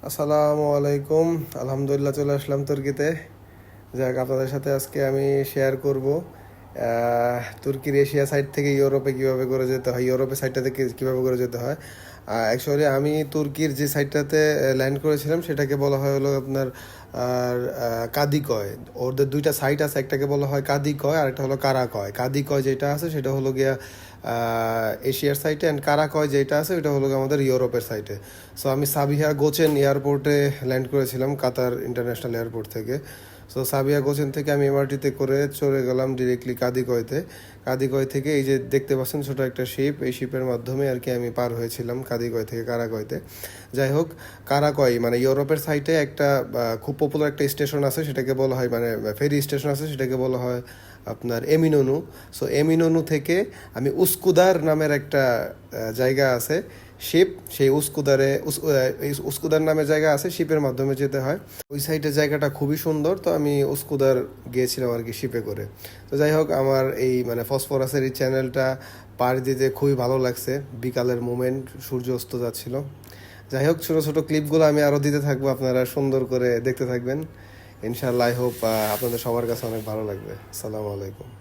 আসসালামু আলাইকুম। আলহামদুলিল্লাহ চলে আসলাম তুর্কিতে। যাক, আপনাদের সাথে আজকে আমি শেয়ার করব তুর্কির এশিয়া সাইড থেকে ইউরোপে কিভাবে করে যেতে হয়, ইউরোপের সাইডটা থেকে কিভাবে করে যেতে হয়। অ্যাকচুয়ালি আমি তুর্কির যে সাইডটাতে ল্যান্ড করেছিলাম সেটাকে বলা হয় হলো আপনার আর কাদিকয়। ওদের দুইটা সাইট আছে, একটাকে বলা হয় কাদিকয় আর একটা হলো কারাকয়। কাদিকয় যেটা আছে সেটা হলো গিয়া এশিয়ার সাইটে, অ্যান্ড কারাকয় যেটা আছে ওটা হলো আমাদের ইউরোপের সাইটে। সো আমি সাবিহা গোচেন এয়ারপোর্টে ল্যান্ড করেছিলাম কাতার ইন্টারন্যাশনাল এয়ারপোর্ট থেকে। সো সাবিহা গোচেন থেকে আমি এমআরটিতে করে চলে গেলাম ডিরেক্টলি কাদিকয়তে। কাদিকয় থেকে এই যে দেখতে পাচ্ছেন ছোটো একটা শিপ, এই শিপের মাধ্যমে আর কি আমি পার হয়েছিলাম কাদিকয় থেকে কারাকয়তে। যাই হোক, কারাকয় মানে ইউরোপের সাইটে একটা খুব পপুলার একটা স্টেশন আছে, সেটাকে বলা হয় মানে ফেরি স্টেশন আছে, সেটাকে বলা হয় আপনার এমিনোনু। সো এমিনোনু থেকে আমি উস্কুদার নামের একটা জায়গা আছে শিপ, সেই উস্কুদার নামে জায়গা আছে, শিপের মাধ্যমে যেতে হয়। ওই সাইডের জায়গাটা খুবই সুন্দর, তো আমি উস্কুদার গিয়েছিলাম আর কি শিপে করে। তো যাই হোক, আমার এই মানে ফসফরাসের এই চ্যানেলটা পাড়ি দিতে খুবই ভালো লাগছে। বিকালের মোমেন্ট, সূর্য অস্ত যাচ্ছিল। যাই হোক, ছোটো ছোটো ক্লিপগুলো আমি আরও দিতে থাকবো, আপনারা সুন্দর করে দেখতে থাকবেন। ইনশাআল্লাহ আই হোপ আপনাদের সবার কাছে অনেক ভালো লাগবে। আসসালামু আলাইকুম।